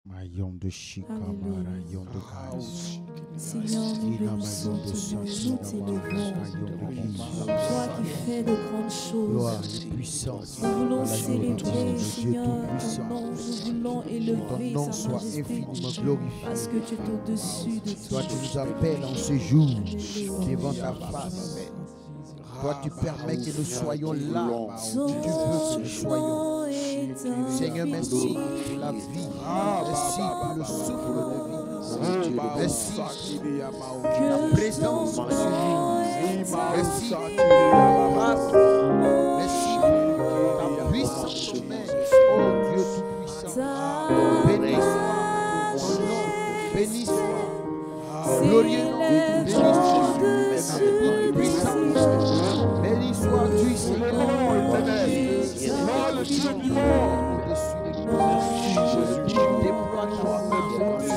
Alléluia. Seigneur, nous bénissons ton nom, nous t'élevons. Toi qui fais de grandes choses. Nous voulons célébrer, Seigneur, ton nom. Nous voulons élever sa majesté parce que tu es au-dessus de tout. Toi, tu nous appelles en ce jour devant ta face. Toi, tu permets que nous soyons là où tu veux que nous soyons. Seigneur, merci pour la vie. Merci pour le souffle de vie. Merci pour la présence en ce jour. Merci pour la grâce. Merci pour ta puissance main. Oh Dieu tout-puissant. Béni soit ton nom. Béni soit glorieux nom. Béni soit puissance. Béni sois-tu, Seigneur. Jésus, déploie ta main devant ce jour.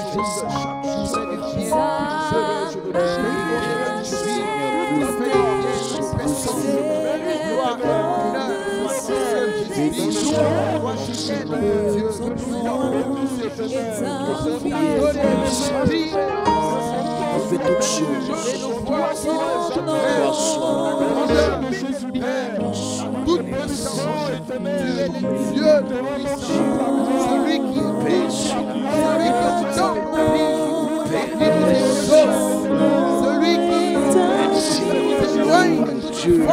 Fais du bien. Fais toutes choses. Toute puissance, tu es le Dieu de puissance, celui qui est paix, celui qui donne celui qui éloigne de toute forme de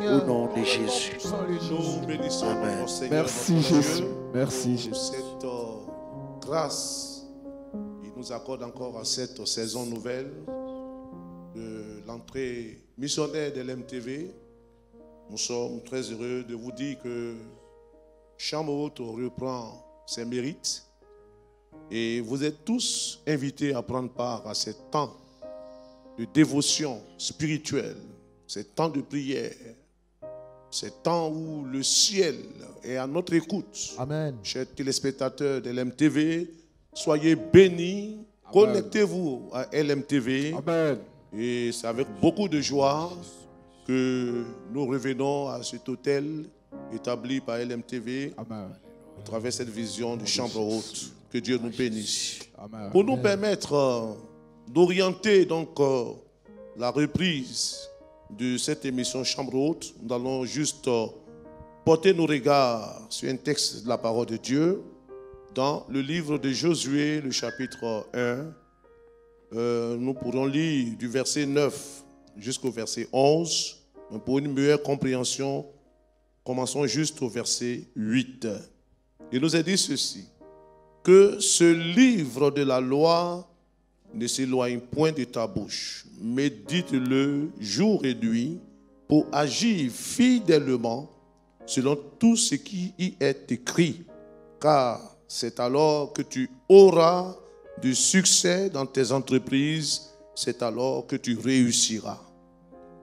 Au nom de Jésus. Nous bénissons notre Seigneur. Merci Jésus. Merci Jésus. Cette grâce, il nous accorde encore à cette saison nouvelle de l'entrée missionnaire de l'MTV. Nous sommes très heureux de vous dire que Chambre Haute reprend ses mérites et vous êtes tous invités à prendre part à ce temps de dévotion spirituelle, ce temps de prière, ce temps où le ciel est à notre écoute. Amen. Chers téléspectateurs de l'MTV, soyez bénis, connectez-vous à LMTV. Amen. Et c'est avec beaucoup de joie que nous revenons à cet hôtel établi par LMTV. Amen. À travers cette vision de Chambre Haute. Que Dieu nous bénisse. Amen. Pour nous permettre d'orienter donc la reprise de cette émission Chambre Haute, nous allons juste porter nos regards sur un texte de la parole de Dieu dans le livre de Josué, le chapitre 1. Nous pourrons lire du verset 9 jusqu'au verset 11. Mais pour une meilleure compréhension, commençons juste au verset 8. Il nous est dit ceci: que ce livre de la loi ne s'éloigne point de ta bouche. Médite-le jour et nuit pour agir fidèlement selon tout ce qui y est écrit. Car c'est alors que tu auras du succès dans tes entreprises, c'est alors que tu réussiras.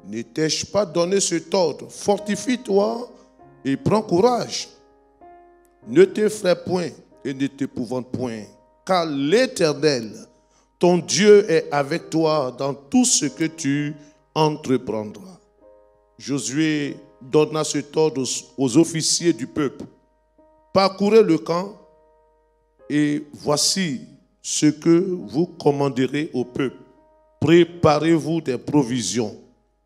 Ne t'ai-je pas donné cet ordre? Fortifie-toi et prends courage. Ne t'effraie point et ne t'épouvante point, car l'Éternel, ton Dieu, est avec toi dans tout ce que tu entreprendras. Josué donna cet ordre aux officiers du peuple. Parcourez le camp et voici ce que vous commanderez au peuple. Préparez-vous des provisions,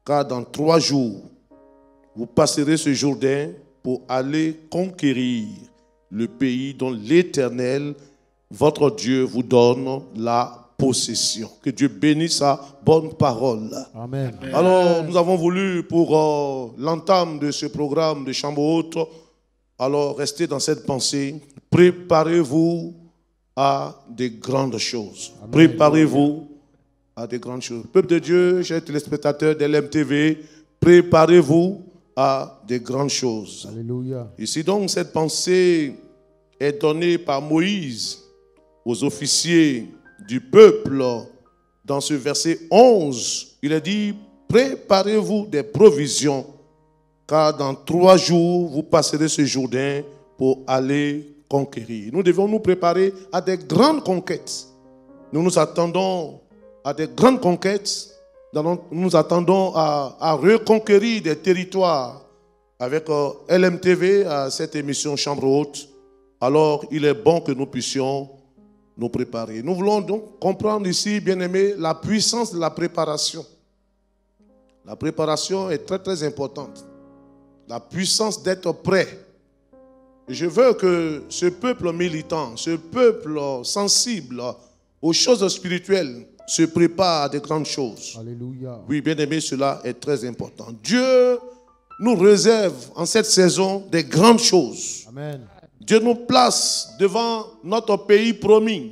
car dans 3 jours, vous passerez ce Jourdain pour aller conquérir le pays dont l'Éternel, votre Dieu, vous donne la possession. Que Dieu bénisse sa bonne parole. Amen. Alors, nous avons voulu, pour l'entame de ce programme de Chambre Haute, alors rester dans cette pensée. Préparez-vous à des grandes choses. Amen. Préparez-vous à des grandes choses. Peuple de Dieu, chers téléspectateurs de LMTV, préparez-vous à des grandes choses. Alléluia. Ici donc, cette pensée est donnée par Moïse aux officiers du peuple. Dans ce verset 11, il a dit, préparez-vous des provisions, car dans 3 jours, vous passerez ce Jourdain pour aller conquérir. Nous devons nous préparer à des grandes conquêtes. Nous nous attendons à des grandes conquêtes. Nous nous attendons à reconquérir des territoires avec LMTV à cette émission Chambre Haute. Alors, il est bon que nous puissions nous préparer. Nous voulons donc comprendre ici, bien-aimés, la puissance de la préparation. La préparation est très très importante. La puissance d'être prêt. Je veux que ce peuple militant, ce peuple sensible aux choses spirituelles se prépare à de grandes choses. Alléluia. Oui, bien-aimés, cela est très important. Dieu nous réserve en cette saison des grandes choses. Amen. Dieu nous place devant notre pays promis.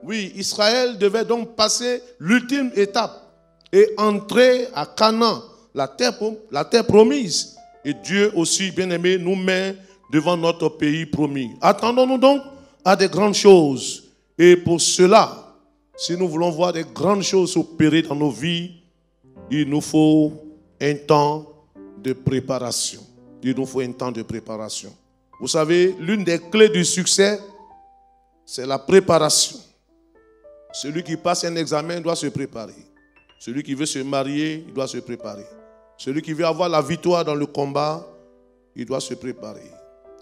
Oui, Israël devait donc passer l'ultime étape et entrer à Canaan, la terre promise. Et Dieu aussi, bien-aimé, nous met devant notre pays promis. Attendons-nous donc à des grandes choses. Et pour cela, si nous voulons voir des grandes choses opérer dans nos vies, il nous faut un temps de préparation. Il nous faut un temps de préparation. Vous savez, l'une des clés du succès, c'est la préparation. Celui qui passe un examen doit se préparer. Celui qui veut se marier, il doit se préparer. Celui qui veut avoir la victoire dans le combat, il doit se préparer.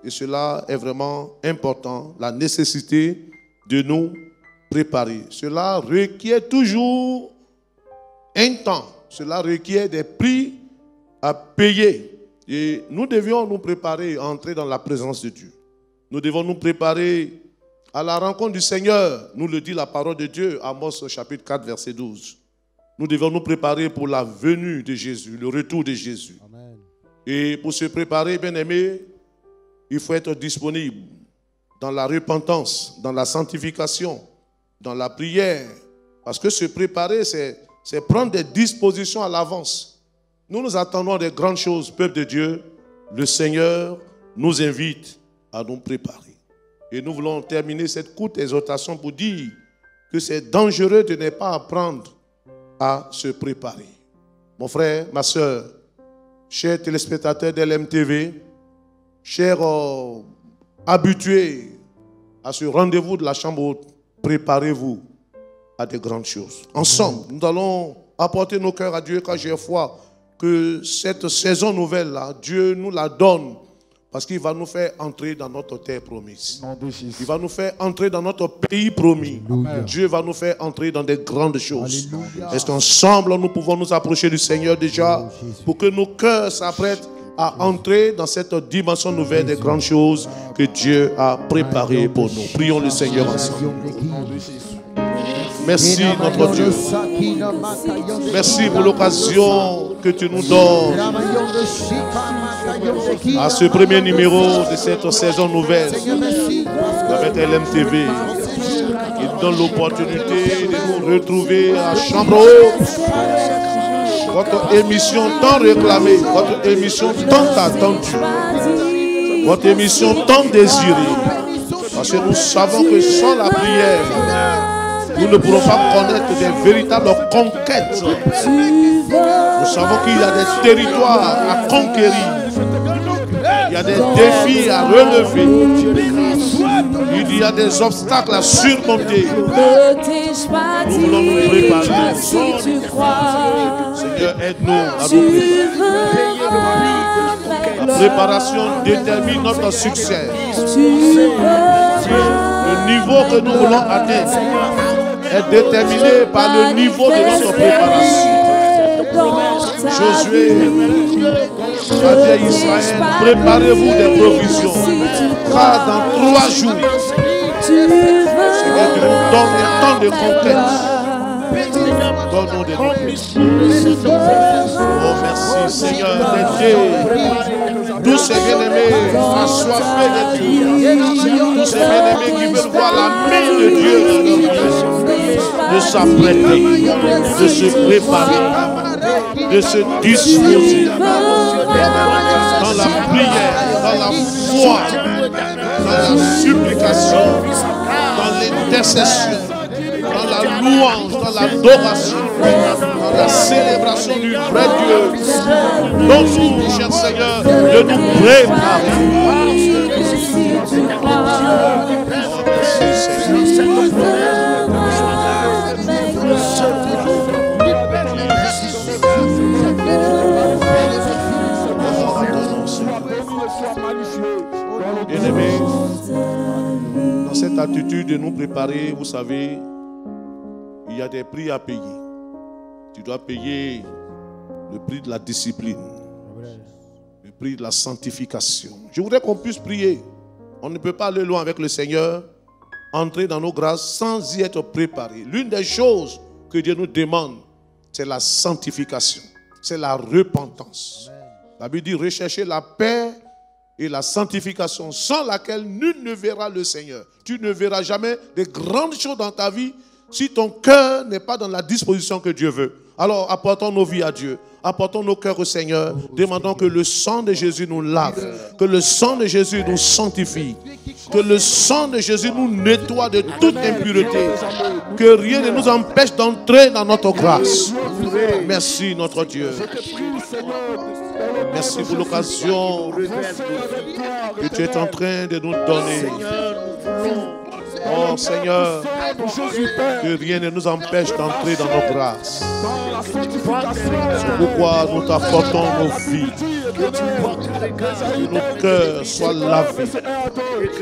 Et cela est vraiment important, la nécessité de nous préparer. Cela requiert toujours un temps. Cela requiert des prix à payer. Et nous devions nous préparer à entrer dans la présence de Dieu. Nous devons nous préparer à la rencontre du Seigneur. Nous le dit la parole de Dieu, Amos chapitre 4, verset 12. Nous devons nous préparer pour la venue de Jésus, le retour de Jésus. Amen. Et pour se préparer, bien-aimés, il faut être disponible dans la repentance, dans la sanctification, dans la prière. Parce que se préparer, c'est prendre des dispositions à l'avance. Nous nous attendons à des grandes choses, peuple de Dieu. Le Seigneur nous invite à nous préparer. Et nous voulons terminer cette courte exhortation pour dire que c'est dangereux de ne pas apprendre à se préparer. Mon frère, ma soeur, chers téléspectateurs de LMTV, chers habitués à ce rendez-vous de la Chambre Haute, préparez-vous à de grandes choses. Ensemble, nous allons apporter nos cœurs à Dieu, car j'ai foi que cette saison nouvelle-là, Dieu nous la donne parce qu'il va nous faire entrer dans notre terre promise. Il va nous faire entrer dans notre pays promis. Alléluia. Dieu va nous faire entrer dans des grandes choses. Est-ce qu'ensemble, nous pouvons nous approcher du Seigneur déjà pour que nos cœurs s'apprêtent à entrer dans cette dimension nouvelle des grandes choses que Dieu a préparées pour nous. Prions le Seigneur ensemble. Merci notre Dieu. Merci pour l'occasion que tu nous donnes à ce premier numéro de cette saison nouvelle avec LMTV. Il donne l'opportunité de nous retrouver à Chambre Haute. Votre émission tant réclamée, votre émission tant attendue, votre émission tant désirée. Parce que nous savons que sans la prière, nous ne pourrons pas connaître des véritables conquêtes. Nous savons qu'il y a des territoires à conquérir. Il y a des défis à relever. Il y a des obstacles à surmonter. Nous voulons nous préparer. Seigneur, aide-nous à nous préparer. La préparation détermine notre succès. Le niveau que nous voulons atteindre est déterminé par le niveau de notre préparation. Josué a dit à Israël, préparez-vous des provisions, car dans 3 jours, Seigneur, tu nous donnes un temps de conquête. Donne-nous des conquêtes. Oh, merci Seigneur d'aider tous ces bien-aimés assoiffés de Dieu, tous ces bien-aimés qui veulent voir la main de Dieu dans leur vie, de s'apprêter, de se préparer, de se disposer dans la prière, dans la foi, dans la supplication, dans l'intercession, dans la louange, dans l'adoration, dans la célébration du vrai Dieu. Donne-nous, cher Seigneur, de nous préparer. Bien-aimés, dans cette attitude de nous préparer, vous savez, il y a des prix à payer. Tu dois payer le prix de la discipline, le prix de la sanctification. Je voudrais qu'on puisse prier. On ne peut pas aller loin avec le Seigneur, entrer dans nos grâces sans y être préparé. L'une des choses que Dieu nous demande, c'est la sanctification, c'est la repentance. La Bible dit rechercher la paix et la sanctification sans laquelle nul ne verra le Seigneur. Tu ne verras jamais de grandes choses dans ta vie si ton cœur n'est pas dans la disposition que Dieu veut. Alors apportons nos vies à Dieu, apportons nos cœurs au Seigneur, demandons que le sang de Jésus nous lave, que le sang de Jésus nous sanctifie, que le sang de Jésus nous nettoie de toute impureté, que rien ne nous empêche d'entrer dans notre grâce. Merci notre Dieu. Merci pour l'occasion que tu es en train de nous donner. Oh Seigneur, que rien ne nous empêche d'entrer dans nos grâces. C'est pourquoi nous t'apportons nos vies. Que nos cœurs soient lavés.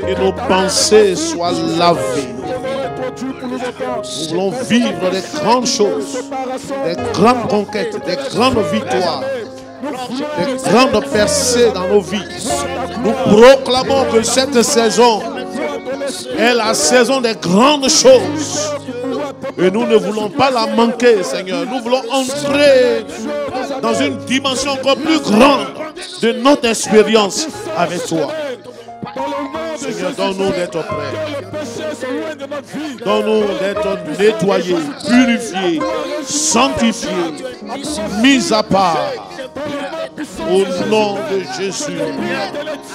Que nos pensées soient lavées. Nous voulons vivre des grandes choses, des grandes conquêtes, des grandes victoires, des grandes percées dans nos vies. Nous proclamons que cette saison est la saison des grandes choses. Et nous ne voulons pas la manquer, Seigneur. Nous voulons entrer dans une dimension encore plus grande de notre expérience avec toi. Seigneur, donne-nous d'être prêts. Donne-nous d'être nettoyés, purifiés, sanctifiés, mis à part. Au nom de Jésus,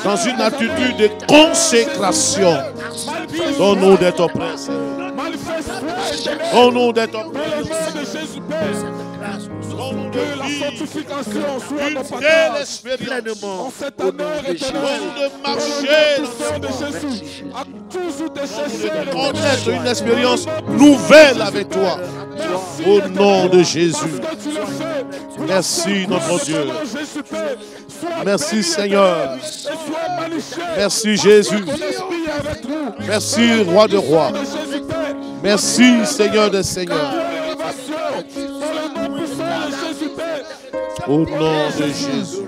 dans une attitude de consécration, donne-nous d'être prêts, Seigneur. Donne-nous d'être prêts. Donne-nous de vivre une telle expérience. Donne-nous de marcher dans de connaître une expérience nouvelle avec toi. Au nom de Jésus. Merci notre Dieu. Merci Seigneur. Merci Jésus. Merci Roi de rois. Merci Seigneur des seigneurs. Au nom de Jésus.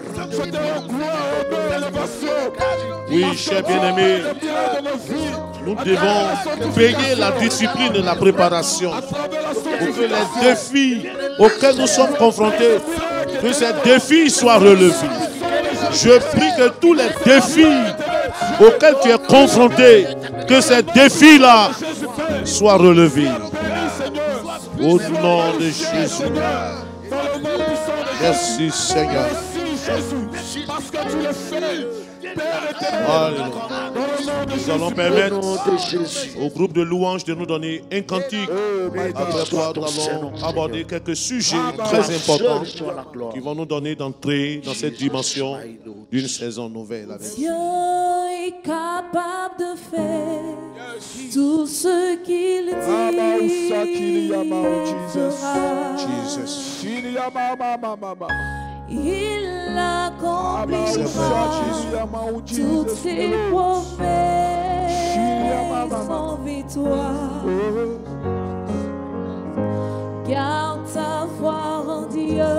Oui, chers bien-aimés, nous devons payer la discipline de la préparation pour que les défis auxquels nous sommes confrontés, que ces défis soient relevés. Je prie que tous les défis auxquels tu es confronté, que ces défis-là soient relevés. Au nom de Jésus. Merci Seigneur. Alléluia. Nous allons permettre au groupe de louanges de nous donner un cantique. Après quoi, nous allons aborder quelques sujets très importants qui vont nous donner d'entrer dans cette dimension d'une saison nouvelle. Dieu est capable de faire tout ce qu'il dit. Il accomplira toutes ses promesses en victoire. Garde ta foi en Dieu,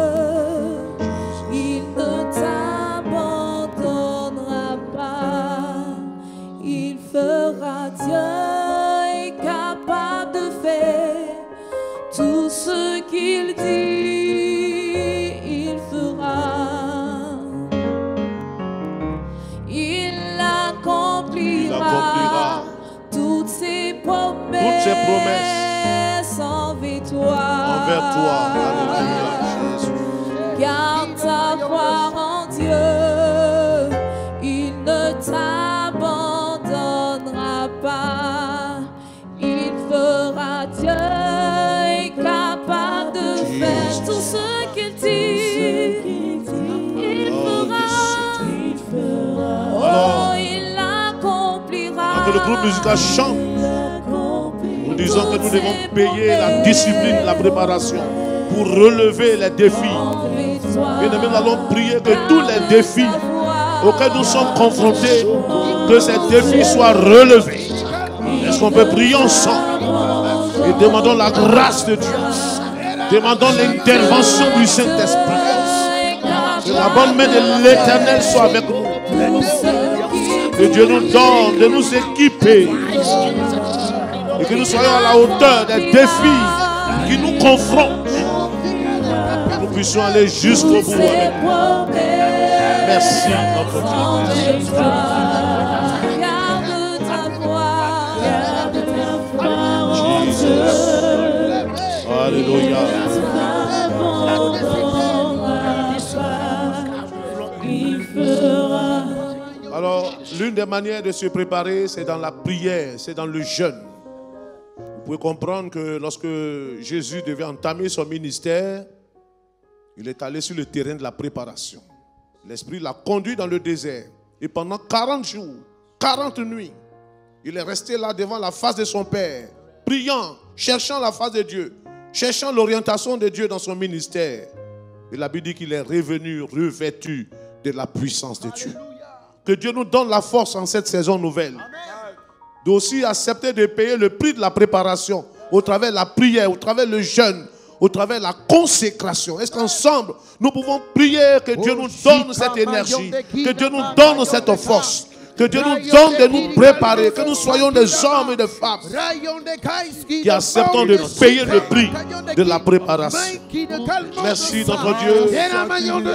il ne t'abandonnera pas. Il fera, Dieu est capable de faire tout ce qu'il dit. Il accomplira toutes ses promesses en victoire. Envers toi, alléluia, Jésus. Garde ta foi en Dieu, il ne t'abandonnera pas. Il fera, Dieu est capable de faire tout ce qu'il dit. Alors, il accomplira. quand le groupe musical chante, nous disons que nous devons payer la discipline, la préparation pour relever les défis. Bien aimés, nous allons prier que tous les défis auxquels nous sommes confrontés, que ces défis soient relevés. Est-ce qu'on peut prier ensemble et demandons la grâce de Dieu, demandons l'intervention du Saint-Esprit, que la bonne main de l'Éternel soit avec nous. Que Dieu nous donne de nous équiper et que nous soyons à la hauteur des défis qui nous confrontent. Que nous puissions aller jusqu'au bout avec nous. Merci notre Dieu. Jesus. Alléluia. Alors, l'une des manières de se préparer, c'est dans la prière, c'est dans le jeûne. Vous pouvez comprendre que lorsque Jésus devait entamer son ministère, il est allé sur le terrain de la préparation. L'Esprit l'a conduit dans le désert. Et pendant 40 jours, 40 nuits, il est resté là devant la face de son Père, priant, cherchant la face de Dieu, cherchant l'orientation de Dieu dans son ministère. Et la Bible dit qu'il est revenu revêtu de la puissance de Dieu. Que Dieu nous donne la force en cette saison nouvelle d'aussi accepter de payer le prix de la préparation au travers de la prière, au travers du jeûne, au travers de la consécration. Est-ce qu'ensemble, nous pouvons prier que Dieu nous donne cette énergie, que Dieu nous donne cette force, que Dieu nous donne de nous préparer, que nous soyons des hommes et des femmes qui acceptons de payer le prix de la préparation. Merci notre Dieu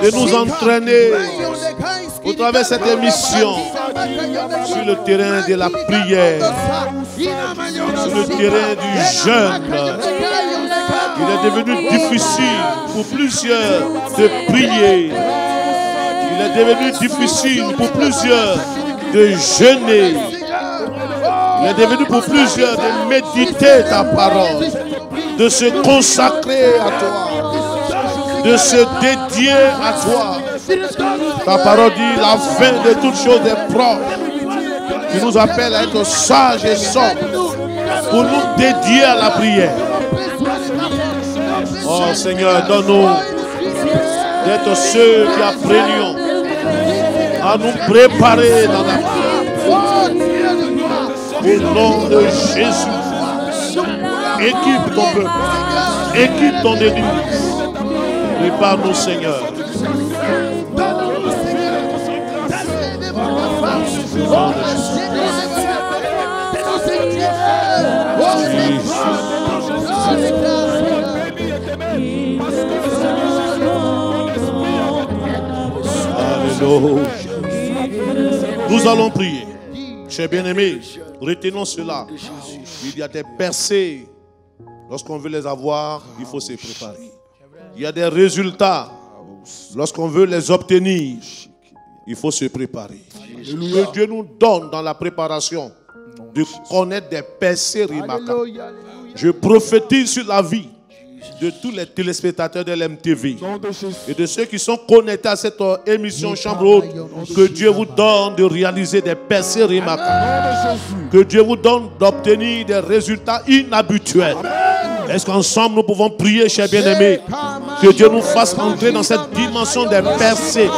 de nous entraîner au travers de cette émission sur le terrain de la prière, sur le terrain du jeûne. Il est devenu difficile pour plusieurs de prier. Il est devenu difficile pour plusieurs de jeûner. Il est devenu pour plusieurs de méditer ta parole, de se consacrer à toi, de se dédier à toi. Ta parole dit la fin de toutes choses est propre. Tu nous appelles à être sages et sobres pour nous dédier à la prière. Oh Seigneur, donne-nous d'être ceux qui apprenions à nous préparer dans la prière. Au nom de Jésus, équipe ton peuple, équipe ton église. Prépare-nous, Seigneur. Alléluia. Nous allons prier. Chers bien-aimés, retenons cela. Il y a des percées. Lorsqu'on veut les avoir, il faut se préparer. Il y a des résultats. Lorsqu'on veut les obtenir, il faut se préparer. Que Dieu nous donne dans la préparation de connaître des percées remarquables. Je prophétise sur la vie de tous les téléspectateurs de l'MTV et de ceux qui sont connectés à cette émission Chambre Haute, que Dieu vous donne de réaliser des percées remarquables, que Dieu vous donne d'obtenir des résultats inhabituels. Est-ce qu'ensemble nous pouvons prier, chers bien-aimés, que Dieu nous fasse entrer dans cette dimension des percées,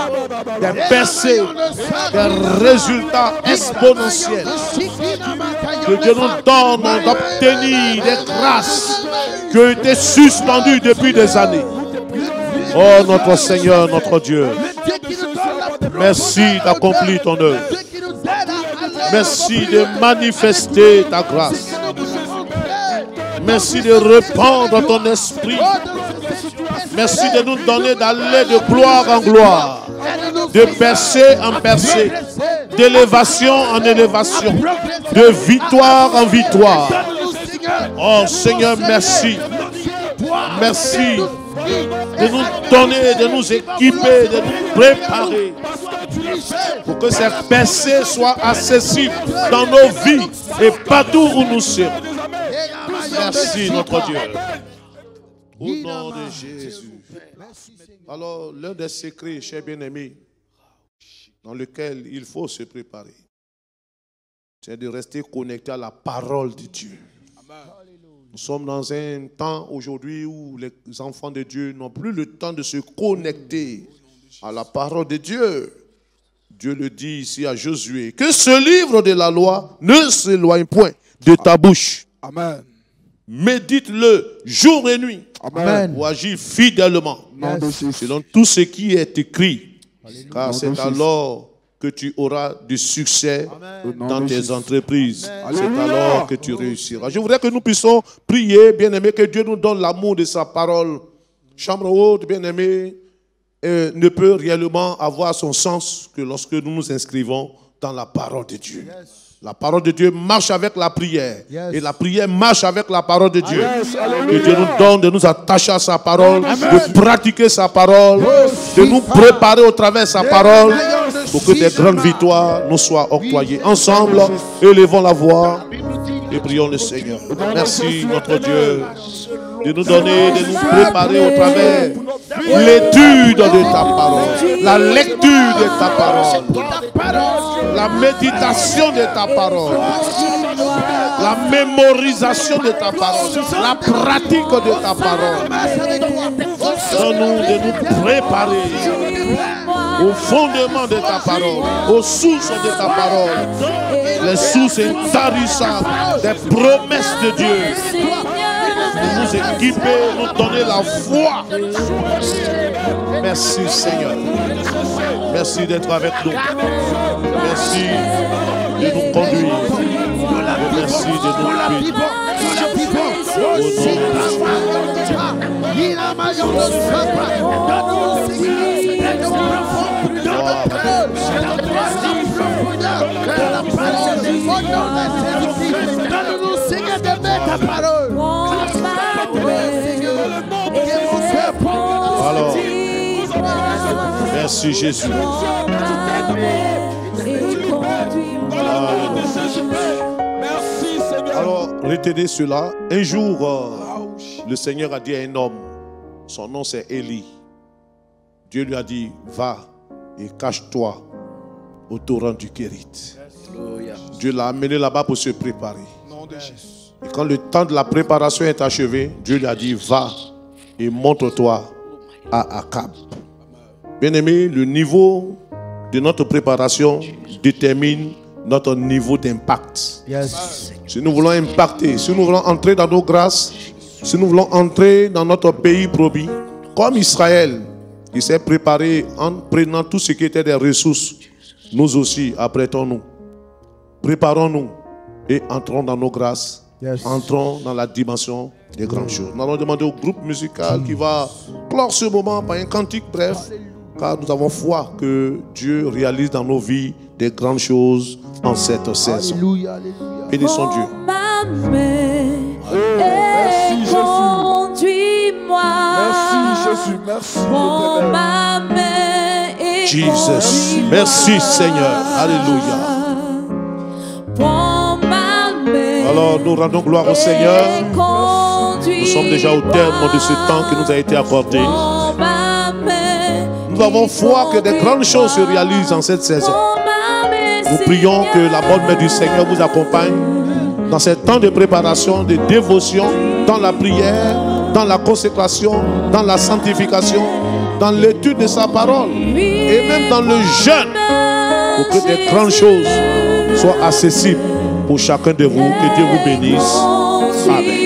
des résultats exponentiels, que Dieu nous donne d'obtenir des grâces qui ont été suspendues depuis des années. Oh notre Seigneur, notre Dieu, merci d'accomplir ton œuvre. Merci de manifester ta grâce. Merci de répandre ton esprit. Merci de nous donner d'aller de gloire en gloire, de percée en percée, d'élévation en élévation, de victoire en victoire. Oh Seigneur, merci. Merci de nous donner, de nous équiper, de nous préparer pour que ces percées soient accessibles dans nos vies et partout où nous sommes. Merci notre Dieu. Au nom de Jésus. Alors, l'un des secrets, chers bien-aimés, dans lequel il faut se préparer, c'est de rester connecté à la parole de Dieu. Nous sommes dans un temps aujourd'hui où les enfants de Dieu n'ont plus le temps de se connecter à la parole de Dieu. Dieu le dit ici à Josué, que ce livre de la loi ne s'éloigne point de ta bouche. Amen. Médite-le jour et nuit. Amen. Pour agir fidèlement selon tout ce qui est écrit. Car c'est alors que tu auras du succès dans tes entreprises. C'est alors que tu réussiras. Je voudrais que nous puissions prier, bien-aimés, que Dieu nous donne l'amour de sa parole. Chambre haute, bien-aimés, ne peut réellement avoir son sens que lorsque nous nous inscrivons dans la parole de Dieu. La parole de Dieu marche avec la prière. Et la prière marche avec la parole de Dieu. Que Dieu nous donne de nous attacher à sa parole, de pratiquer sa parole, de nous préparer au travers de sa parole pour que des grandes victoires nous soient octroyées. Ensemble, élevons la voix et prions le Seigneur. Merci notre Dieu de nous donner, de nous préparer au travers l'étude de ta parole, la lecture de ta parole, la méditation de ta parole, la mémorisation de ta parole, la pratique de ta parole. Donne-nous de nous préparer au fondement de ta parole, aux sources de ta parole, les sources intarissables des promesses de Dieu. De nous équiper, nous donner la foi. Merci Seigneur. Merci d'être avec nous. Merci de nous conduire. Merci de nous guider. Alors, merci Jésus. Alors, retenez cela. Un jour, le Seigneur a dit à un homme, son nom c'est Élie. Dieu lui a dit, va et cache-toi au torrent du Kérit. Dieu l'a amené là-bas pour se préparer. Et quand le temps de la préparation est achevé, Dieu lui a dit, va et montre-toi à Akab. Bien-aimé, le niveau de notre préparation détermine notre niveau d'impact. Si nous voulons impacter, si nous voulons entrer dans nos grâces, si nous voulons entrer dans notre pays promis, comme Israël, qui s'est préparé en prenant tout ce qui était des ressources, nous aussi, apprêtons-nous, préparons-nous et entrons dans nos grâces. Entrons dans la dimension des grandes choses. Nous allons demander au groupe musical qui va clore ce moment par un cantique bref, car nous avons foi que Dieu réalise dans nos vies des grandes choses en cette saison. Alléluia. Bénissons Dieu. Merci Jésus. Conduis-moi. Merci Jésus. Merci. Prends ma main et Jesus. Merci Seigneur. Alléluia. Alors nous rendons gloire au Seigneur. Nous sommes déjà au terme de ce temps qui nous a été accordé. Nous avons foi que des grandes choses se réalisent en cette saison. Nous prions que la bonne main du Seigneur vous accompagne dans ces temps de préparation, de dévotion, dans la prière, dans la consécration, dans la sanctification, dans l'étude de sa parole et même dans le jeûne, pour que des grandes choses soient accessibles pour chacun de vous. Que Dieu vous bénisse. Amen.